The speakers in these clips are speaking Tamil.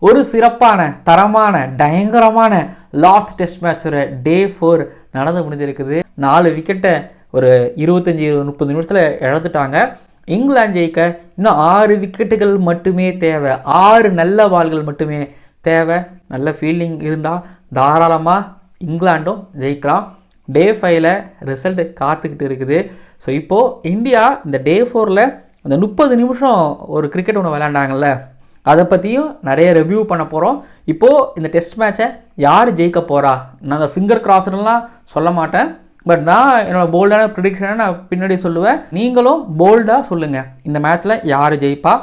ஒரு சிறப்பான தரமான பயங்கரமான லாஸ்ட் டெஸ்ட் மேட்சோட டே 4 நடந்து முடிஞ்சிருக்குது. 4 விக்கெட்டை ஒரு 25-30 நிமிஷத்தில் இழந்துட்டாங்க. இங்கிலாந்து ஜெயிக்க இன்னும் 6 விக்கெட்டுகள் மட்டுமே தேவை, 6 நல்ல பால்கள் மட்டுமே தேவை. நல்ல ஃபீல்டிங் இருந்தால் தாராளமாக இங்கிலாண்டும் ஜெயிக்கலாம். டே 5ல் ரிசல்ட் காத்துக்கிட்டு இருக்குது. ஸோ இப்போது இந்தியா இந்த டே 4ல் அந்த 30 நிமிஷம் ஒரு கிரிக்கெட் ஒன்று விளையாண்டாங்கல்ல, அதை பற்றியும் நிறைய ரிவ்யூ பண்ண போகிறோம். இப்போது இந்த டெஸ்ட் மேட்சை யார் ஜெயிக்க போகிறா, நான் அந்த ஃபிங்கர் கிராஸ்லாம் சொல்ல மாட்டேன். பட் நான் என்னோடய போல்டான ப்ரிடிக்ஷனை நான் பின்னாடி சொல்லுவேன். நீங்களும் போல்டாக சொல்லுங்கள், இந்த மேட்ச்சில் யார் ஜெயிப்பா.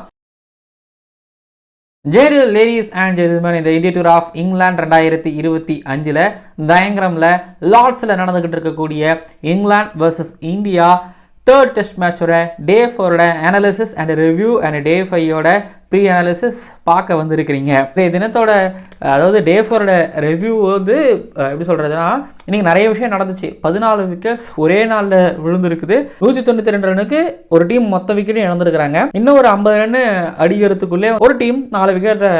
லேடிஸ் அண்ட் ஜென்டில்மேன், இந்த இந்தியா டூர் ஆஃப் இங்கிலாந்து 2025 தயங்கரமில் லார்ட்ஸில் நடந்துக்கிட்டு இருக்கக்கூடிய England versus India third test மேட்சோட டே 4ஓட analysis and review and day 5ஓட ப்ரீ அனாலிசிஸ் பார்க்க வந்திருக்கிறீங்க. இந்த தினத்தோட அதாவது டே 4ஓட ரிவ்யூ வந்து எப்படி சொல்கிறதுனா, இன்றைக்கி நிறைய விஷயம் நடந்துச்சு. 14 விக்கெட்ஸ் ஒரே நாளில் விழுந்துருக்குது. 192 ரனுக்கு ஒரு டீம் மொத்த விக்கெட்டும் இழந்திருக்கிறாங்க. இன்னும் ஒரு 50 ரன் அடிக்கிறதுக்குள்ளே ஒரு டீம் 4 விக்கெட்டை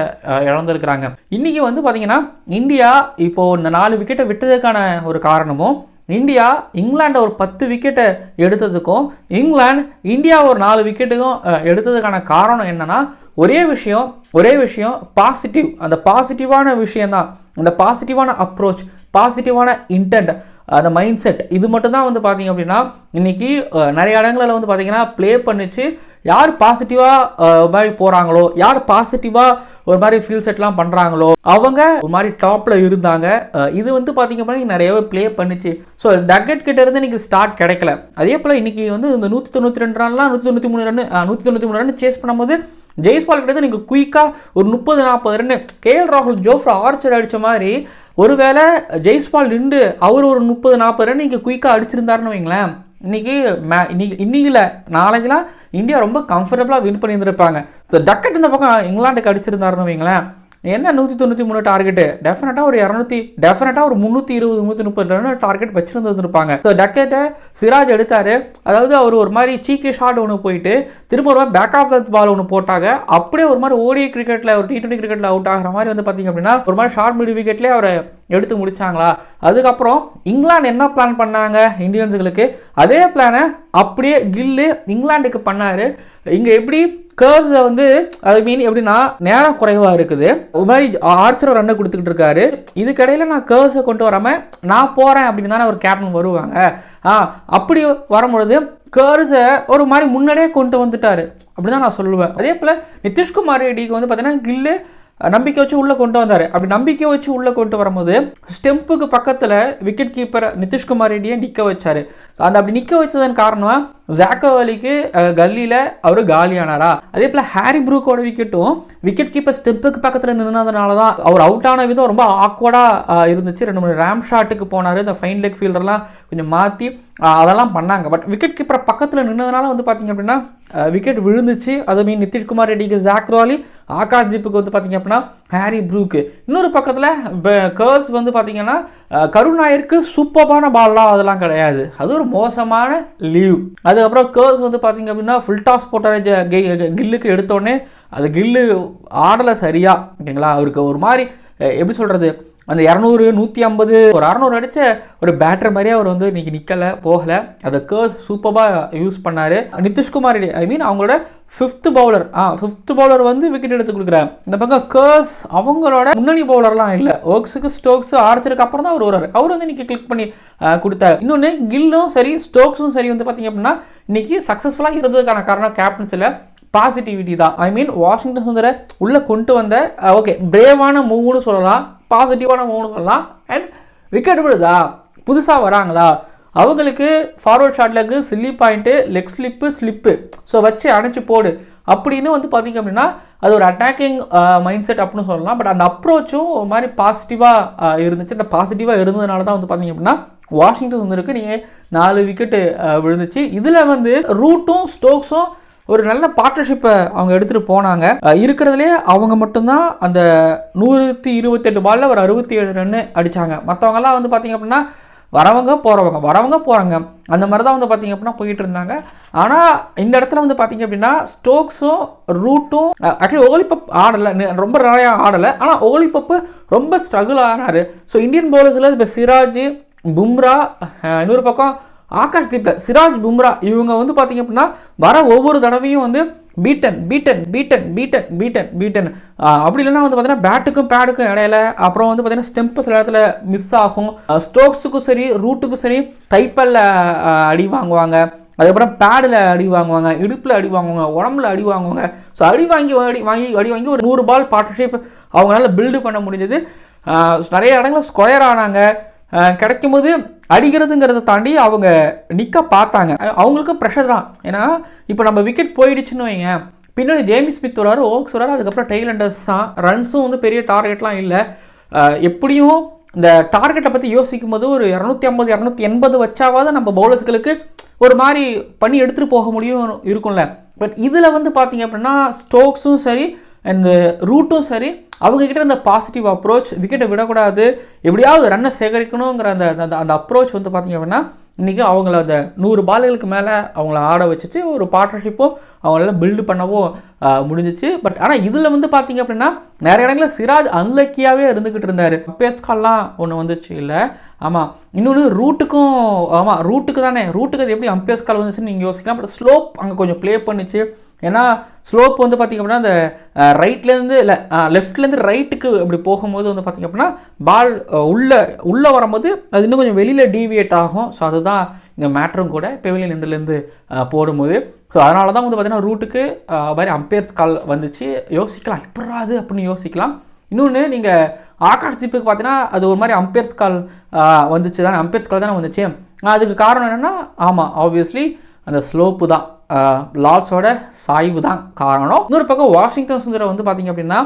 இழந்திருக்கிறாங்க. இன்றைக்கி வந்து பார்த்திங்கன்னா இந்தியா இப்போது இந்த 4 விக்கெட்டை விட்டதுக்கான ஒரு காரணமும், இந்தியா இங்கிலாண்டை ஒரு 10 விக்கெட்டை எடுத்ததுக்கும் இங்கிலாந்து இந்தியா ஒரு 4 விக்கெட்டுக்கும் எடுத்ததுக்கான காரணம் என்னென்னா, ஒரே விஷயம் பாசிட்டிவ். அந்த பாசிட்டிவான விஷயந்தான், அந்த பாசிட்டிவான அப்ரோச், பாசிட்டிவான இன்டென்ட், அந்த மைண்ட் செட், இது மட்டும்தான் வந்து பார்த்திங்க அப்படின்னா இன்றைக்கி நிறைய இடங்களில் வந்து பார்த்திங்கன்னா ப்ளே பண்ணிச்சு. யார் பாசிட்டிவாக மாதிரி போகிறாங்களோ, யார் பாசிட்டிவாக ஒரு மாதிரி ஃபீல் செட்லாம் பண்ணுறாங்களோ அவங்க ஒரு மாதிரி டாப்பில் இருந்தாங்க. இது வந்து பார்த்திங்க அப்படின்னா நிறையவே ப்ளே பண்ணிச்சு. ஸோ டக்கெட் கிட்ட இருந்து இன்றைக்கி ஸ்டார்ட் கிடைக்கல. அதே போல் இன்றைக்கி வந்து இந்த 192 ரன்லாம் 193 ரன் சேஸ் பண்ணும்போது ஜெய்ஸ்வால் கிட்ட இருந்து நீங்கள் குயிக்காக ஒரு 30-40 ரன் கேஎல் ராகுல் ஜோஃப்ரா ஆர்ச்சர் அடித்த மாதிரி, ஒருவேளை ஜெய்ஸ்வால் நின்று அவர் ஒரு 30-40 ரன் இங்கே குயிக்காக அடிச்சிருந்தாருன்னு வைங்களேன், இன்னைக்கு நாளைக்கெல்லாம் இந்தியா ரொம்ப கம்ஃபர்டபுளாக வின் பண்ணியிருந்திருப்பாங்க. ஸோ டக்கெட் இந்த பக்கம் இங்கிலாந்துக்கு அடிச்சிருந்தாருன்னு வைங்களேன், என்ன 193 டார்கெட்டு, டெஃபினட்டாக ஒரு 320-330 ரன் டார்கெட் வச்சுருந்துருப்பாங்க. ஸோ டக்கெட்டை சிராஜ் எடுத்தார். அதாவது அவர் ஒரு மாதிரி சீக்கி ஷாட் ஒன்று போயிட்டு திரும்ப ஒரு பேக் ஆஃப் லென்த் பால் ஒன்று போட்டாங்க. அப்படியே ஒரு மாதிரி ஓடிஐ கிரிக்கெட்டில் ஒரு T20 கிரிக்கெட்டில் அவுட் ஆகிற மாதிரி வந்து பார்த்திங்க அப்படின்னா ஒரு மாதிரி ஷார்ட் மிட் விக்கெட்லேயே அவரை எடுத்து முடிச்சாங்களா. அதுக்கப்புறம் இங்கிலாந்து என்ன பிளான் பண்ணாங்க இந்தியன்ஸுகளுக்கு, அதே பிளானை அப்படியே கில்லு இங்கிலாந்துக்கு பண்ணார். இங்கே எப்படி கர்ஸை வந்து எப்படின்னா நேரம் குறைவாக இருக்குது, ஒரு மாதிரி ஆர்ச்சர் ரன்னை கொடுத்துக்கிட்டு இருக்காரு. இதுக்கடையில் நான் கர்ஸை கொண்டு வராமல் நான் போகிறேன் அப்படின்னு தானே ஒரு கேப்டன் வருவாங்க. அப்படி வரும்பொழுது கர்ஸை ஒரு மாதிரி முன்னாடியே கொண்டு வந்துட்டார் அப்படி தான் நான் சொல்லுவேன். அதே போல் நிதிஷ்குமார் ரெட்டிக்கு வந்து பார்த்தீங்கன்னா கில்லு நம்பிக்கை வச்சு உள்ளே கொண்டு வந்தார். அப்படி நம்பிக்கை வச்சு உள்ளே கொண்டு வரும்போது ஸ்டெம்புக்கு பக்கத்தில் விக்கெட் கீப்பர் நிதிஷ்குமார் ரெட்டியை நிற்க வச்சார். அப்படி நிற்க வச்சதன் காரணமாக ஜாக்கோவலிக்கு கல்லியில் அவர் காலியானாரா. அதே போல் ஹாரி ப்ரூக்கோட விக்கெட் கீப்பர் ஸ்டெம்புக்கு பக்கத்தில் நின்றதுனால தான் அவர் அவுட் ஆன விதம் ரொம்ப ஆக்வர்டாக இருந்துச்சு. 2-3 ரேம் ஷாட்டுக்கு போனார். இந்த ஃபைன் லெக் ஃபீல்டர்லாம் கொஞ்சம் மாற்றி அதெல்லாம் பண்ணாங்க. பட் விக்கெட் கீப்பர் பக்கத்தில் நின்றதுனால வந்து பார்த்திங்க அப்படின்னா விக்கெட் விழுந்துச்சு. அது நிதிஷ்குமார் ரெட்டிக்கு ஜாக்வாலி, ஆகாஷ் தீப்புக்கு வந்து பார்த்திங்க அப்படின்னா ஹாரி ப்ரூக்கு. இன்னொரு பக்கத்தில் கர்ஸ் வந்து பார்த்திங்கன்னா கருண் நாயருக்கு சூப்பரான பால்லாம் அதெல்லாம் கிடையாது, அது ஒரு மோசமான லீவ். அதுக்கப்புறம் கர்ஸ் வந்து பார்த்திங்க அப்படின்னா ஃபுல் டாஸ் போட்டார் கில்லுக்கு எடுத்தோடனே. அது கில்லு ஆடலை சரியா, ஓகேங்களா. அவருக்கு ஒரு மாதிரி எப்படி சொல்கிறது, அந்த 200, 150, ஒரு 600 அடித்த ஒரு பேட்டர் மாதிரியே அவர் வந்து இன்றைக்கி போகலை. அதை கர்ஸ் சூப்பராக யூஸ் பண்ணார். நிதிஷ்குமார் ரெட்டி அவங்களோட ஃபிஃப்த் பவுலர் வந்து விக்கெட் எடுத்து கொடுக்குறாரு. இந்த பக்கம் கர்ஸ் அவங்களோட முன்னணி பவுலர்லாம் இல்லை, ஓக்ஸுக்கு ஸ்டோக்ஸ் ஆர்ச்சருக்கு அப்புறம் தான் அவர் வருவார். அவர் வந்து இன்றைக்கி கிளிக் பண்ணி கொடுத்தாரு. இன்னொன்று கில்லும் சரி ஸ்டோக்ஸும் சரி வந்து பார்த்திங்க அப்படின்னா இன்றைக்கி சக்ஸஸ்ஃபுல்லாக இருந்ததுக்கான காரணம் கேப்டன்ஸில் பாசிட்டிவிட்டி தான். வாஷிங்டன் சுந்தரை உள்ளே கொண்டு வந்த பிரேவான மூவ்னு சொல்லலாம், பாசிட்டிவான மூவ்னு சொல்லலாம். அண்ட் விக்கெட் விழுதா, புதுசாக வராங்களா, அவங்களுக்கு ஃபார்வர்ட் ஷாட்லக்கு சில்லி பாயிண்ட்டு, லெக் ஸ்லிப்பு ஸோ வச்சு அணைச்சி போடு அப்படின்னு வந்து பார்த்திங்க அப்படின்னா அது ஒரு அட்டாக்கிங் மைண்ட் செட் அப்படின்னு சொல்லலாம். பட் அந்த அப்ரோச்சும் ஒரு மாதிரி பாசிட்டிவாக இருந்துச்சு. அந்த பாசிட்டிவாக இருந்ததுனால தான் வந்து பார்த்திங்க அப்படின்னா வாஷிங்டன் சுந்தருக்கு நீங்கள் 4 விக்கெட்டு விழுந்துச்சு. இதில் வந்து ரூட்டும் ஸ்டோக்ஸும் ஒரு நல்ல பார்ட்னர்ஷிப்பை அவங்க எடுத்துகிட்டு போனாங்க. இருக்கிறதுலே அவங்க மட்டும்தான் அந்த 128 பாலில் ஒரு 67 ரன்னு அடித்தாங்க. மற்றவங்கெல்லாம் வந்து பார்த்திங்க அப்படின்னா வரவங்க போகிறாங்க அந்த மாதிரி தான் வந்து பார்த்திங்க அப்படின்னா போயிட்டு இருந்தாங்க. ஆனால் இந்த இடத்துல வந்து பார்த்திங்க அப்படின்னா ஸ்டோக்ஸும் ரூட்டும் ஆக்சுவலி ஓலிபப் ஆடலை, ரொம்ப நிறையா ஆடலை. ஆனால் ஓலிபப்பு ரொம்ப ஸ்ட்ரகிள் ஆனார். ஸோ இந்தியன் பவுலர்ஸில் இப்போ சிராஜ், பும்ரா, இன்னொரு பக்கம் ஆகாஷ்தீப்பில் சிராஜ், பும்ரா இவங்க வந்து பார்த்திங்க அப்படின்னா வர ஒவ்வொரு தடவையும் வந்து பீட்டன் அப்படி இல்லைன்னா வந்து பார்த்தீங்கன்னா பேட்டுக்கும் பேடுக்கும் இடையில அப்புறம் வந்து பார்த்தீங்கன்னா ஸ்டெம்பு சில இடத்துல மிஸ் ஆகும். ஸ்டோக்ஸுக்கும் சரி ரூட்டுக்கும் சரி தைப்பல்ல அடி வாங்குவாங்க, அதுக்கப்புறம் பேடில் அடி வாங்குவாங்க, இடுப்பில் அடி வாங்குவாங்க, உடம்புல அடி வாங்குவாங்க. ஸோ அடி வாங்கி ஒரு 100 பால் பார்ட்னர்ஷிப் அவங்களால பில்டு பண்ண முடிஞ்சது. நிறைய இடங்களில் ஸ்கொயர் ஆனாங்க. கிடைக்கும் போது அடிக்கிறதுங்கிறத தாண்டி அவங்க நிற்க பார்த்தாங்க. அவங்களுக்கும் ப்ரெஷர் தான். ஏன்னா இப்போ நம்ம விக்கெட் போயிடுச்சுன்னு வைங்க, பின்னாடி ஜேமி ஸ்மித் வராரு, ஓக்ஸ் வராரு, அதுக்கப்புறம் டெய்ல் எண்டர்ஸ் தான். ரன்ஸும் வந்து பெரிய டார்கெட்லாம் இல்லை. எப்படியும் இந்த டார்கெட்டை பற்றி யோசிக்கும் போது ஒரு 250 280 வச்சாவது நம்ம பவுலர்ஸ்களுக்கு ஒரு மாதிரி பண்ணி எடுத்துகிட்டு போக முடியும் இருக்கும்ல. பட் இதில் வந்து பார்த்திங்க அப்படின்னா ஸ்டோக்ஸும் சரி அந்த ரூட்டும் சரி அவங்கக்கிட்ட அந்த பாசிட்டிவ் அப்ரோச், விக்கெட்டை விடக்கூடாது, எப்படியாவது ரன்னை சேகரிக்கணுங்கிற அந்த அப்ரோச் வந்து பார்த்திங்க அப்படின்னா இன்றைக்கி அவங்கள அந்த 100 பால்களுக்கு மேலே அவங்கள ஆட வச்சுட்டு ஒரு பார்ட்னர்ஷிப்பும் அவங்களால பில்டு பண்ணவும் முடிஞ்சிச்சு. பட் ஆனால் இதில் வந்து பார்த்திங்க அப்படின்னா நிறைய இடங்களில் சிராஜ் அன்லக்கியாகவே இருந்துக்கிட்டு இருந்தார். அம்பேர்ஸ் கால்லாம் ஒன்று வந்துச்சு இல்லை? ஆமாம். இன்னொன்று ரூட்டுக்கு தானே, ரூட்டுக்கு அது எப்படி அம்பேர்ஸ் கால் வந்துச்சுன்னு நீங்கள் யோசிக்கலாம். பட் ஸ்லோப் அங்கே கொஞ்சம் ப்ளே பண்ணிச்சு. ஏன்னா ஸ்லோப் வந்து பார்த்திங்க அப்படின்னா அந்த ரைட்லேருந்து இல்லை லெஃப்ட்லேருந்து ரைட்டுக்கு இப்படி போகும்போது வந்து பார்த்திங்க அப்படின்னா பால் உள்ளே வரும்போது அது இன்னும் கொஞ்சம் வெளியில் டீவியேட் ஆகும். ஸோ அதுதான் இங்கே மேட்ரும் கூட பெவிலியன் எண்டுலேருந்து போடும்போது. ஸோ அதனால தான் வந்து பார்த்திங்கன்னா ரூட்டுக்கு மாதிரி அம்பேர்ஸ் கால் வந்துச்சு. யோசிக்கலாம் எப்படாது அப்படின்னு யோசிக்கலாம். இன்னொன்று நீங்கள் ஆகாஷ்தீப்புக்கு பார்த்தீங்கன்னா அது ஒரு மாதிரி அம்பேர்ஸ் கால் வந்துச்சு தானே, அம்பேர்ஸ் கால் தானே வந்துச்சு. அதுக்கு காரணம் என்னென்னா ஆமாம் ஆப்வியஸ்லி அந்த ஸ்லோப்பு தான், லார்ட்ஸோட சாய்வு தான் காரணம். இன்னொரு பக்கம் வாஷிங்டன் சுந்தர் வந்து பார்த்திங்க அப்படின்னா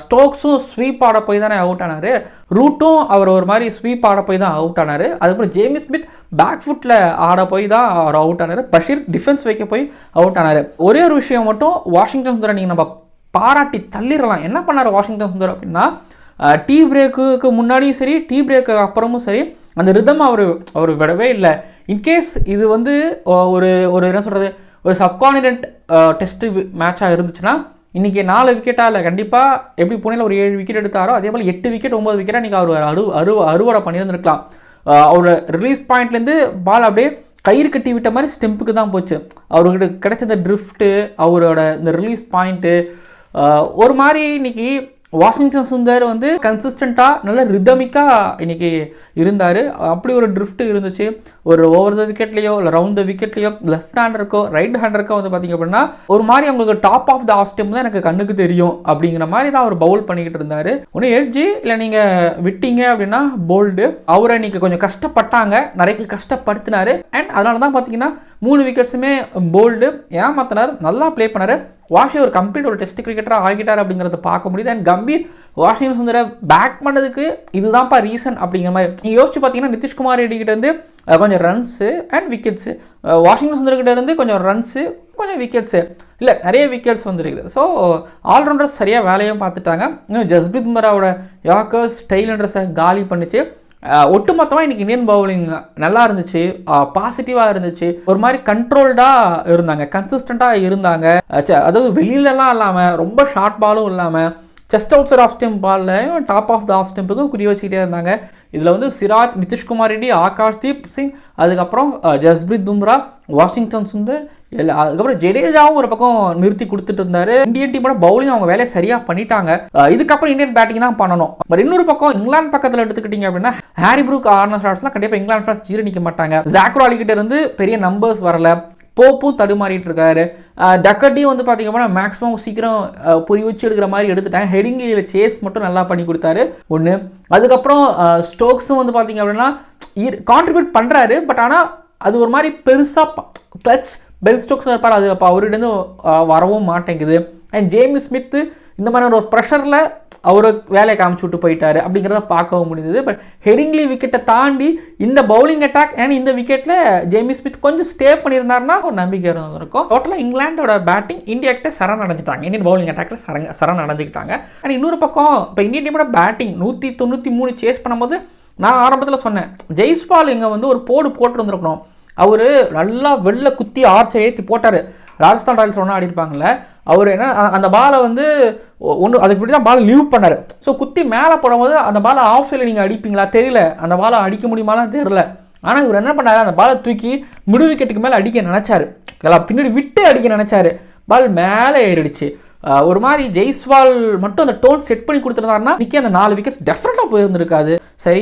ஸ்டோக்ஸும் ஸ்வீப் ஆட போய் தானே அவுட் ஆனார், ரூட்டும் அவர் ஒரு மாதிரி ஸ்வீப் ஆட போய் தான் அவுட் ஆனார். அதுக்கப்புறம் ஜேமி ஸ்மித் பேக் ஃபுட்டில் ஆட போய் தான் அவர் அவுட் ஆனார். பஷீர் டிஃபென்ஸ் வைக்க போய் அவுட் ஆனார். ஒரே ஒரு விஷயம் மட்டும் வாஷிங்டன் சுந்தரை நீங்கள் நம்ம பாராட்டி தள்ளிடலாம். என்ன பண்ணார் வாஷிங்டன் சுந்தர் அப்படின்னா டீ பிரேக்குக்கு முன்னாடியும் சரி டீ பிரேக்கு அப்புறமும் சரி அந்த ரிதம் அவர் விடவே இல்லை. இன்கேஸ் இது வந்து ஒரு என்ன சொல்கிறது ஒரு சப்கான்டினென்ட் டெஸ்ட் மேட்சாக இருந்துச்சுன்னா இன்றைக்கி 4 விக்கெட்டாக இல்லை கண்டிப்பாக எப்படி புனேல ஒரு 7 விக்கெட் எடுத்தாரோ அதே போல் 8 விக்கெட் 9 விக்கெட்டாக இன்றைக்கி அவர் அறுவடை பண்ணியிருந்துருக்கலாம். அவரோட ரிலீஸ் பாயிண்ட்லேருந்து பால் அப்படியே கயிறு கட்டி விட்ட மாதிரி ஸ்டெம்புக்கு தான் போச்சு. அவர்கிட்ட கிடைச்ச இந்த ட்ரிஃப்ட்டு, அவரோட இந்த ரிலீஸ் பாயிண்ட்டு ஒரு மாதிரி இன்றைக்கி வாஷிங்டன் சுந்தர் வந்து கன்சிஸ்டண்ட்டாக நல்ல ரிதமிக்காக இன்றைக்கி இருந்தார். அப்படி ஒரு ட்ரிஃப்ட்டு இருந்துச்சு. ஒரு ஓவர் த விக்கெட்லேயோ இல்லை ரவுண்ட் த விக்கெட்லேயோ லெஃப்ட் ஹேண்டருக்கோ ரைட் ஹேண்டருக்கோ வந்து பார்த்திங்க அப்படின்னா ஒரு மாதிரி அவங்களுக்கு top of the off stump தான் எனக்கு கண்ணுக்கு தெரியும் அப்படிங்கிற மாதிரி தான் அவர் பவுல் பண்ணிக்கிட்டு இருந்தார். ஒன்று எட்ஜி இல்லை நீங்கள் விட்டீங்க அப்படின்னா போல்டு. அவரை இன்றைக்கி கொஞ்சம் கஷ்டப்பட்டாங்க, நிறைய கஷ்டப்படுத்தினார். அண்ட் அதனால தான் பார்த்தீங்கன்னா 3 விக்கெட்ஸுமே போல்டு ஏமாத்தினார், நல்லா ப்ளே பண்ணார். வாஷி ஒரு கம்ப்ளீட் ஒரு டெஸ்ட் கிரிக்கெட்டராக ஆகிட்டார் அப்படிங்கிறத பார்க்க முடியுது. அண்ட் கம்பீர் வாஷிங்டன் சுந்தரை பேக் பண்ணதுக்கு இதுதான்ப்பா ரீசன் அப்படிங்கிற மாதிரி நீங்கள் யோசிச்சு பார்த்தீங்கன்னா நிதிஷ்குமார் ரெட்டிக்கிட்ட இருந்து கொஞ்சம் ரன்ஸு அண்ட் விக்கெட்ஸு, வாஷிங்டன் சுந்தர்கிட்ட இருந்து கொஞ்சம் ரன்ஸு கொஞ்சம் விக்கெட்ஸு இல்லை நிறைய விக்கெட்ஸ் வந்துருக்குது. ஸோ ஆல்ரவுண்டர்ஸ் சரியாக வேலையும் பார்த்துட்டாங்க. இன்னும் ஜஸ்பிரித் பும்ராவோட யாக்கர்ஸ் டெய்ல் எண்டர்ஸை காலி பண்ணிச்சு. ஒட்டுமொத்தமாக இன்றைக்கி இந்தியன் பவுலிங் நல்லா இருந்துச்சு, பாசிட்டிவாக இருந்துச்சு, ஒரு மாதிரி கண்ட்ரோல்டாக இருந்தாங்க, கன்சிஸ்டண்ட்டாக இருந்தாங்க. அதாவது வெளியிலலாம் இல்லாமல் ரொம்ப ஷார்ட் பாலும் இல்லாமல் chest outside off stump பால்லையும் டாப் ஆஃப் த ஆஃப் ஸ்டெம்புக்கும் குறி வச்சுக்கிட்டே இருந்தாங்க. இதில் வந்து சிராஜ், நிதிஷ்குமார் ரெட்டி, ஆகாஷ்தீப் சிங், அதுக்கப்புறம் ஜஸ்பிரித் பும்ரா, வாஷிங்டன் சுந்தர், அதுக்கப்புறம் ஜடேஜாவும் ஒரு பக்கம் நிறுத்தி கொடுத்துட்டு இருந்தார். இந்தியன் டீமோட பவுலிங் அவங்க வேலையை சரியாக பண்ணிட்டாங்க. இதுக்கப்புறம் இந்தியன் பேட்டிங் தான் பண்ணணும். பட் இன்னொரு பக்கம் இங்கிலாந்து பக்கத்தில் எடுத்துக்கிட்டிங்க அப்படின்னா ஹாரி ப்ரூக் ஆர்னர் ஷாட்ஸ்லாம் கண்டிப்பாக இங்கிலாந்து ஃபேன்ஸ் ஜீரணிக்க மாட்டாங்க. ஜாக்ரோ அலிகிட்ட இருந்து பெரிய நம்பர்ஸ் வரல, போப்பும் தடுமாறிட்டு இருக்காரு. டக்கர்ட்டியும் வந்து பார்த்திங்க அப்படின்னா மேக்ஸிமம் சீக்கிரம் பொறி வச்சு எடுக்கிற மாதிரி எடுத்துட்டாங்க. ஹெடிங்கில் சேஸ் மட்டும் நல்லா பண்ணி கொடுத்தாரு ஒன்று. அதுக்கப்புறம் ஸ்டோக்ஸும் வந்து பார்த்திங்க அப்படின்னா கான்ட்ரிபியூட் பண்ணுறாரு. பட் ஆனால் அது ஒரு மாதிரி பெருசாக கிளச் பெல் ஸ்டோக்ஸ் இருப்பார், அது அப்போ அவர்கிட்ட வரவும் மாட்டேங்குது. அண்ட் ஜேமி ஸ்மித்து இந்த மாதிரி ஒரு ப்ரெஷரில் அவர் வேலையை காமிச்சு விட்டு போயிட்டார் அப்படிங்கிறத பார்க்கவும் முடிஞ்சது. பட் ஹெடிங்லி விக்கெட்டை தாண்டி இந்த பவுலிங் அட்டாக் அண்ட் இந்த விக்கெட்டில் ஜேமி ஸ்மித் கொஞ்சம் ஸ்டே பண்ணியிருந்தாருன்னா ஒரு நம்பிக்கை இருந்திருக்கும். டோட்டலாக இங்கிலாண்டோட பேட்டிங் இந்தியா கிட்ட சரண் அடைஞ்சிட்டாங்க, இந்தியன் பவுலிங் அட்டாக்கில் சரண் அடைஞ்சிக்கிட்டாங்க. அண்ட் இன்னொரு பக்கம் இப்போ இந்தியன் டீமோட பேட்டிங் 193 சேஸ் பண்ணும்போது நான் ஆரம்பத்தில் சொன்னேன், ஜெய்ஸ்வால் இங்கே வந்து ஒரு போட்டிருந்துருக்கணும். அவர் நல்லா வெளில குத்தி ஆர்ச்சர் ஏற்றி போட்டார். ராஜஸ்தான் ராயல்ஸ் ஒன்றா ஆடிருப்பாங்கல்ல, அவர் என்ன அந்த பாலை வந்து ஒன்று அதுக்கு இப்படி தான் பால் லீவ் பண்ணார். ஸோ குத்தி மேலே போடும்போது அந்த பாலை ஆஃப் சைடில் நீங்கள் அடிப்பீங்களா தெரியல, அந்த பாலை அடிக்க முடியுமாலாம் தெரியல. ஆனால் இவர் என்ன பண்ணார், அந்த பாலை தூக்கி மிடு விக்கெட்டுக்கு மேலே அடிக்க நினச்சாரு, பின்னாடி விட்டு அடிக்க நினச்சாரு, பால் மேலே ஏறிடுச்சு. ஒரு மாதிரி ஜெய்ஸ்வால் மட்டும் அந்த டோன் செட் பண்ணி கொடுத்துருந்தாருன்னா நிற்க அந்த 4 விக்கெட்ஸ் டெஃபினட்டாக போயிருந்துருக்காது. சரி,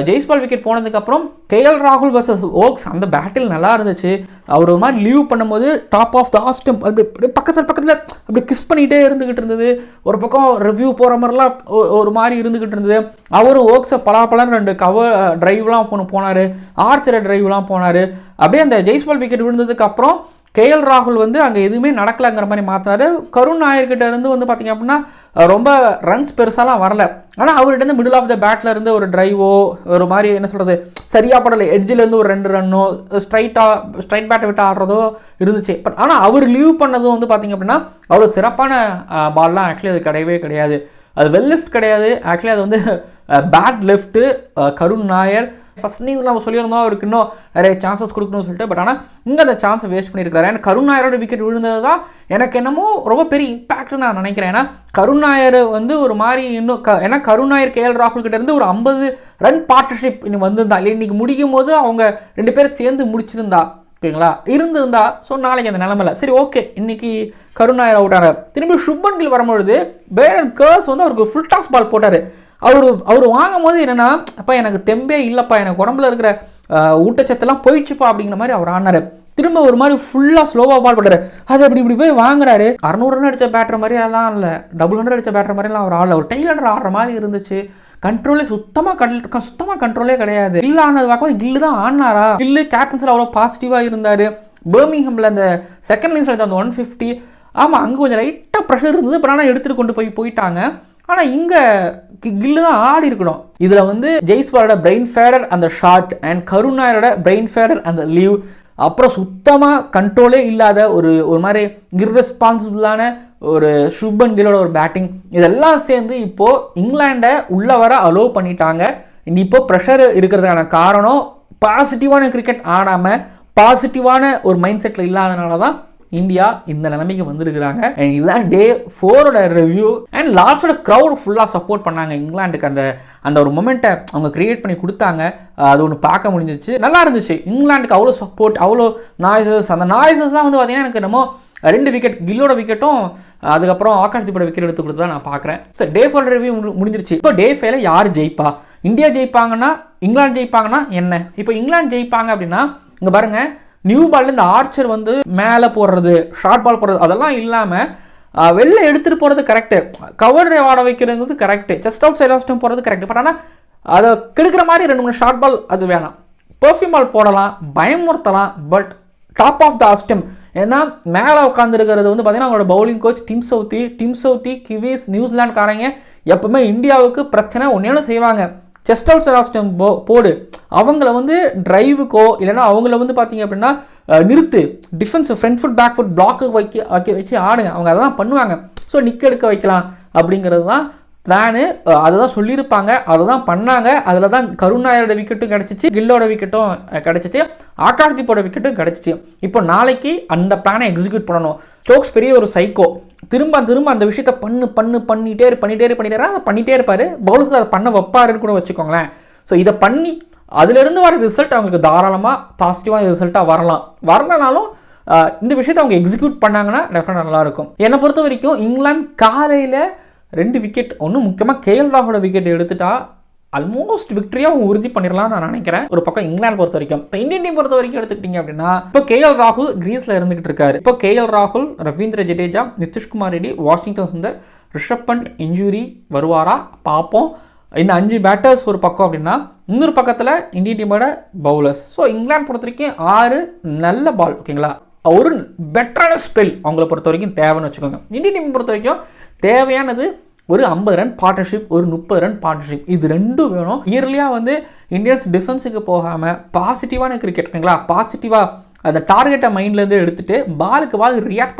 ஜெய்ஸ்வால் விக்கெட் போனதுக்கப்புறம் கேஎல் ராகுல் வர்சஸ் ஓக்ஸ் அந்த பேட்டில் நல்லா இருந்துச்சு. அவர் ஒரு மாதிரி லீவ் பண்ணும்போது top of the off stump அப்படி பக்கத்தில் அப்படி கிஸ் பண்ணிகிட்டே இருந்துக்கிட்டு இருந்தது. ஒரு பக்கம் ரிவ்யூ போகிற மாதிரிலாம் ஒரு மாதிரி இருந்துக்கிட்டு இருந்தது. அவரும் ஓக்ஸை பலாப்பலன்னு 2 கவர் ட்ரைவ்லாம் போனார், ஆர்ச்சர் ட்ரைவ்லாம் போனார். அப்படியே அந்த ஜெய்ஸ்வால் விக்கெட் விழுந்ததுக்கப்புறம் கேஎல் ராகுல் வந்து அங்கே எதுவுமே நடக்கலைங்கிற மாதிரி மாற்றினாரு. கருண் நாயர்கிட்ட இருந்து வந்து பார்த்திங்க அப்படின்னா ரொம்ப ரன்ஸ் பெருசாலாம் வரல. ஆனால் அவர்கிட்ட மிடில் ஆஃப் த பேட்டில் இருந்து ஒரு ட்ரைவோ ஒரு மாதிரி என்ன சொல்கிறது சரியாக படலை, எட்ஜிலேருந்து ஒரு 2 ரன்னோ ஸ்ட்ரைட் பேட்டை விட்டு ஆடுறதோ இருந்துச்சு. பட் ஆனால் அவர் லீவ் பண்ணதும் வந்து பார்த்திங்க அப்படின்னா அவ்வளோ சிறப்பான பால்லாம் ஆக்சுவலி அது கிடையாது. அது வெல் லெஃப்ட் கிடையாது, ஆக்சுவலி அது வந்து பேட் லெஃப்ட்டு. கருண் நாயர் ஃபஸ்ட் இன்னிங்ஸ் நம்ம சொல்லியிருந்தோம் அவருக்கு இன்னும் நிறைய சான்சஸ் கொடுக்கணும்னு சொல்லிட்டு, பட் ஆனால் இங்கே அந்த சான்ஸை வேஸ்ட் பண்ணியிருக்காரு. ஏன்னா கருண் நாயரோட விக்கெட் விழுந்தது தான் எனக்கு என்னமோ ரொம்ப பெரிய இம்பாக்ட்னு நான் நினைக்கிறேன். ஏன்னா கருண் நாயர் வந்து ஒரு மாதிரி இன்னும் ஏன்னா கருண் நாயர் கேஎல் ராகுல் கிட்ட இருந்து ஒரு 50 ரன் பார்ட்னர்ஷிப் இன்னும் வந்திருந்தா இல்லை, இன்றைக்கி முடிக்கும் போது அவங்க 2 பேரும் சேர்ந்து முடிச்சிருந்தா ஓகேங்களா இருந்திருந்தா, ஸோ நாளைக்கு அந்த நிலமையில சரி ஓகே இன்னைக்கு கருண் நாயர் அவுட் ஆனார். திரும்பி சுப்மன் கில் வரும்பொழுது பேரன் கர்ஸ் வந்து அவருக்கு ஃபுல் டாஸ் பால் போட்டார். அவர் வாங்கும் போது என்னென்னா, அப்போ எனக்கு தெம்பே இல்லைப்பா, எனக்கு உடம்புல இருக்கிற ஊட்டச்சத்தெல்லாம் போயிடுச்சுப்பா அப்படிங்கிற மாதிரி அவர் ஆனார். திரும்ப ஒரு மாதிரி ஃபுல்லாக ஸ்லோவாக பால் பண்ணுறாரு. அது இப்படி போய் வாங்குறாரு. 600 ரன் அடித்த பேட்டர் மாதிரி எல்லாம் இல்லை, 100 அடித்த பேட்டர் மாதிரிலாம் அவர் ஆடல. ஒரு டெய்லர் ஆடுற மாதிரி இருந்துச்சு. கண்ட்ரோலே சுத்தமாக கண்ட்ரோலே கிடையாது. கில் ஆனது பார்க்கும்போது கில்லு தான் ஆனாரா, கில்லு கேப்டன்ஸில் அவ்வளோ பாசிட்டிவாக இருந்தார். பர்மிங்ஹாமில் அந்த செகண்ட் இன்னிங்ஸில் அந்த 150 ஆமாம் அங்கே கொஞ்சம் லைட்டாக ப்ரெஷர் இருந்தது, பட் ஆனால் எடுத்துகிட்டு கொண்டு போயிட்டாங்க. ஆனால் இங்கே கில்லு தான் ஆடி இருக்கணும். இதில் வந்து ஜெய்ஸ்வாலோட பிரெயின் ஃபேடர் அந்த ஷாட் அண்ட் கருண் நாயரோட பிரெயின் ஃபேடர் அந்த லீவ், அப்புறம் சுத்தமாக கண்ட்ரோலே இல்லாத ஒரு மாதிரி இர்ரெஸ்பான்சிபிளான ஒரு சுப்மன் கில்லோட ஒரு பேட்டிங், இதெல்லாம் சேர்ந்து இப்போது இங்கிலாண்டை உள்ளே வர அலோவ் பண்ணிட்டாங்க. இப்போ ப்ரெஷர் இருக்கிறதுக்கான காரணம் பாசிட்டிவான கிரிக்கெட் ஆடாமல் பாசிட்டிவான ஒரு மைண்ட் செட்டில் இல்லாதனால தான் இந்தியா இந்த நிலைமைக்கு வந்திருக்கிறாங்க. அண்ட் இதுதான் டே 4ஓட ரிவ்யூ. அண்ட் லார்ட்ஸோட க்ரௌட் ஃபுல்லாக சப்போர்ட் பண்ணாங்க இங்கிலாந்துக்கு. அந்த ஒரு மொமெண்ட்டை அவங்க கிரியேட் பண்ணி கொடுத்தாங்க. அது ஒன்று பார்க்க முடிஞ்சிச்சு, நல்லா இருந்துச்சு. இங்கிலாந்துக்கு அவ்வளோ சப்போர்ட், அவ்வளோ நாய்ஸஸ். அந்த நாய்ஸஸ் தான் வந்து பார்த்தீங்கன்னா எனக்கு என்னமோ 2 விக்கெட் கில்லோட விக்கெட்டும் அதுக்கப்புறம் ஆகாஷ்தீப்போட விக்கெட் எடுத்து கொடுத்து தான் நான் பார்க்குறேன். ஸோ டே 4 ரிவ்யூ முடிஞ்சிருச்சு. இப்போ டே 5ல யார் ஜெயிப்பா? இந்தியா ஜெயிப்பாங்கன்னா இங்கிலாந்து ஜெயிப்பாங்கன்னா என்ன? இப்போ இங்கிலாந்து ஜெயிப்பாங்க அப்படின்னா இங்கே பாருங்கள், நியூ பாலில் இந்த ஆர்ச்சர் வந்து மேலே போடுறது, ஷார்ட் பால் போடுறது அதெல்லாம் இல்லாமல் வெளில எடுத்துகிட்டு போகிறது கரெக்டு, கவர் ட்ரைவ் ஆட வைக்கிறது correct, just outside off stump போகிறது கரெக்டு. பட் ஆனால் அதை கெடுக்கிற மாதிரி 2-3 ஷார்ட் பால் அது வேணாம். பர்ஃப்யூம் பால் போடலாம், பயமுறுத்தலாம், but top of the off stump. ஏன்னா மேலே உட்காந்துருக்கிறது வந்து பார்த்தீங்கன்னா அவங்களோட bowling coach Tim Southee Kiwis நியூசிலாந்துக்காரங்க எப்பவுமே இந்தியாவுக்கு பிரச்சனை ஒன்றே செய்வாங்க, chest outside off stump போடு, அவங்கள வந்து டிரைவுக்கோ இல்லைனா அவங்கள வந்து பார்த்தீங்க அப்படின்னா நிறுத்து, defence front foot back foot block வச்சு ஆடுங்க, அவங்க அதை தான் பண்ணுவாங்க. ஸோ நிக்க எடுக்க வைக்கலாம் அப்படிங்கிறது தான் பிளானு. அதை தான் சொல்லியிருப்பாங்க, அதை தான் பண்ணாங்க. அதில் தான் கருண் நாயரோட விக்கெட்டும் கிடச்சிச்சு, கில்லோட விக்கெட்டும் கிடச்சிச்சு, ஆகாஷ்தீப்போட விக்கெட்டும் கிடச்சிச்சு. இப்போ நாளைக்கு அந்த பிளானை எக்ஸிக்யூட் பண்ணணும். ஸ்டோக்ஸ் பெரிய ஒரு சைக்கோ, திரும்ப அந்த விஷயத்த பண்ணிட்டே அதை பண்ணிகிட்டே இருப்பார். பவுலர்ஸில் அதை பண்ண வைப்பாருன்னு கூட வச்சுக்கோங்களேன். ஸோ இதை பண்ணி அதிலிருந்து வர ரிசல்ட் அவங்களுக்கு தாராளமாக பாசிட்டிவான ரிசல்ட்டாக வரலனாலும் இந்த விஷயத்தை அவங்க எக்ஸிக்யூட் பண்ணாங்கன்னா டெஃபினட்டாக நல்லாயிருக்கும். என்னை பொறுத்த வரைக்கும் இங்கிலாந்து காலையில் 2 விக்கெட், ஒன்றும் முக்கியமாக கேஎல் ராகுலோட விக்கெட் எடுத்துட்டா ஆல்மோஸ்ட் விக்டரியாக அவங்க உறுதி பண்ணிடலாம் நான் நினைக்கிறேன். ஒரு பக்கம் இங்கிலாந்து பொறுத்த வரைக்கும். இப்போ இந்தியன் டீம் பொறுத்த வரைக்கும் எடுத்துக்கிட்டிங்க அப்படின்னா இப்போ கேஎல் ராகுல் கிரீஸில் இருந்துகிட்டு இருக்காரு. இப்போ கேஎல் ராகுல், ரவீந்திர ஜடேஜா, நிதிஷ்குமார் ரெட்டி, வாஷிங்டன் சுந்தர், ரிஷப் பண்ட் இன்ஜுரி வருவாரா பார்ப்போம். இந்த 5 பேட்டர்ஸ் ஒரு பக்கம் அப்படின்னா இன்னொரு பக்கத்தில் இந்தியன் டீமோட பவுலர்ஸ். ஸோ இங்கிலாந்து பொறுத்த வரைக்கும் 6 நல்ல பால் ஓகேங்களா, ஒரு பெட்டரான ஸ்பெல் அவங்கள பொறுத்த வரைக்கும் தேவைன்னு வச்சுக்கோங்க. இந்தியன் டீம் பொறுத்த வரைக்கும் தேவையானது ஒரு 50 ரன் பார்ட்னர்ஷிப், ஒரு 30 ரன் பார்ட்னர்ஷிப், இது 2 வேணும். இயர்லியாக வந்து இந்தியன்ஸ் டிஃபென்ஸுக்கு போகாமல் பாசிட்டிவான கிரிக்கெட் ஓகேங்களா, பாசிட்டிவாக அந்த டார்கெட்டை மைண்ட்லேருந்து எடுத்துகிட்டு பாலுக்கு பால் ரியாக்ட்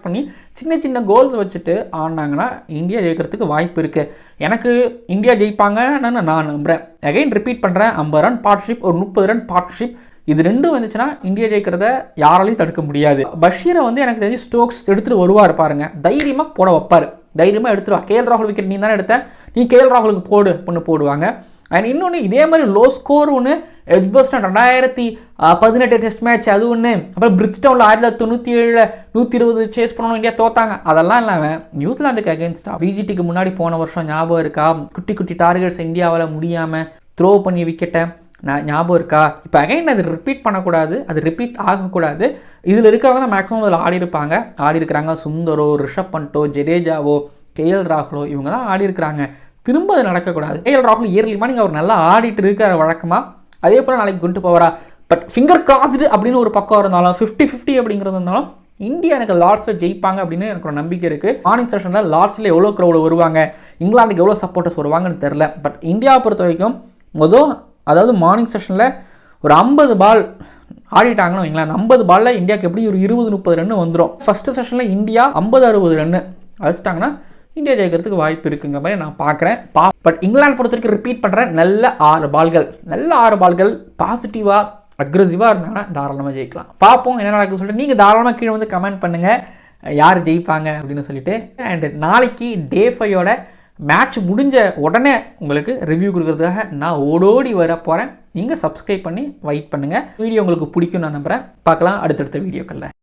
பண்ணி சின்ன சின்ன கோல்ஸ் வச்சுட்டு ஆடினாங்கன்னா இந்தியா ஜெயிக்கிறதுக்கு வாய்ப்பு இருக்குது. எனக்கு இந்தியா ஜெயிப்பாங்கன்னு நான் நம்புகிறேன். அகைன் ரிப்பீட் பண்ணுறேன், 50 ரன் பார்ட்னர்ஷிப், ஒரு 30 ரன் பார்ட்னர்ஷிப், இது ரெண்டும் வந்துச்சுன்னா இந்தியா ஜெயிக்கிறத யாராலையும் தடுக்க முடியாது. பஷீரை வந்து எனக்கு தெரிஞ்சு ஸ்டோக்ஸ் எடுத்துகிட்டு வருவார் பாருங்க, தைரியமாக போட வைப்பார், தைரியமாக எடுத்துருவா. கேஎல் ராகுல் விக்கெட் நீ தானே எடுத்த, நீ கேஎல் ராகுலுக்கு போடு பொண்ணு போடுவாங்க. அண்ட் இன்னொன்று இதே மாதிரி லோ ஸ்கோர் ஒன்று எட்ஜ்பஸ்டன் 2018 டெஸ்ட் மேட்ச் அது ஒன்று, அப்புறம் பிரிட்ஜ்டவுனில் 1997 120 சேஸ் பண்ணணும் இந்தியா தோத்தாங்க. அதெல்லாம் இல்லாமல் நியூசிலாந்துக்கு அகேன்ஸ்டாக பிஜிடிக்கு முன்னாடி போன வருஷம் ஞாபகம் இருக்கா, குட்டி டார்கெட்ஸ் இந்தியாவில் முடியாமல் த்ரோ பண்ணி விக்கெட்டை ஞாபகம் இருக்கா. இப்போ அகைன் அது ரிப்பீட் பண்ணக்கூடாது, அது ரிப்பீட் ஆகக்கூடாது. இதில் இருக்கிறவங்க தான் மேக்ஸிமம் அதில் ஆடி இருக்கிறாங்க. சுந்தரோ, ரிஷப் பண்டோ, ஜடேஜாவோ, கேஎல் ராகுலோ இவங்க தான் ஆடி இருக்கிறாங்க. திரும்ப அது நடக்கக்கூடாது. கேஎல் ராகுல் இயர்லி மார்னிங் அவர் நல்லா ஆடிட்டு இருக்கார் வழக்கமாக, அதே போல் நாளைக்கு கொண்டு போவாரா. பட் ஃபிங்கர் கிராஸ்டு அப்படின்னு ஒரு பக்கம் இருந்தாலும் 50-50 அப்படிங்கிறது இருந்தாலும் இந்தியா எனக்கு லார்ட்ஸில் ஜெயிப்பாங்க அப்படின்னு எனக்கு ஒரு நம்பிக்கை இருக்குது. மார்னிங் செஷனில் லார்ட்ஸில் எவ்வளோ க்ரௌடு வருவாங்க, இங்கிலாந்துக்கு எவ்வளோ சப்போர்ட்டர்ஸ் வருவாங்கன்னு தெரில. பட் இந்தியாவை பொறுத்த வரைக்கும் அதாவது மார்னிங் செஷனில் ஒரு 50 பால் ஆடிட்டாங்கன்னு வைங்களேன். அந்த 50 பாலில் இந்தியாவுக்கு எப்படி ஒரு 20-30 ரன் வந்துடும். ஃபஸ்ட்டு செஷனில் இந்தியா 50-60 ரன்னு அடிச்சிட்டாங்கன்னா இந்தியா ஜெயிக்கிறதுக்கு வாய்ப்பு இருக்குங்கிற மாதிரி நான் பார்க்குறேன். பட் இங்கிலாந்து பொறுத்த வரைக்கும் ரிப்பீட் பண்ணுறேன், நல்ல 6 பால்கள் பாசிட்டிவாக அக்ரெசிவாக இருந்தாங்கன்னா தாராளமாக ஜெயிக்கலாம். பார்ப்போம் என்ன நடக்குதுன்னு சொல்லிட்டு நீங்கள் தாராளமாக கீழே வந்து கமெண்ட் பண்ணுங்கள் யார் ஜெயிப்பாங்க அப்படின்னு சொல்லிட்டு. அண்ட் நாளைக்கு டே 5யோட மேட்ச் முடிஞ்ச உடனே உங்களுக்கு ரிவ்யூ கொடுக்குறதுக்காக நான் ஓடோடி வர போகிறேன். நீங்கள் சப்ஸ்கிரைப் பண்ணி வெயிட் பண்ணுங்கள். வீடியோ உங்களுக்கு பிடிக்கும் நான் நம்புகிறேன். பார்க்கலாம் அடுத்தடுத்த வீடியோக்களில்.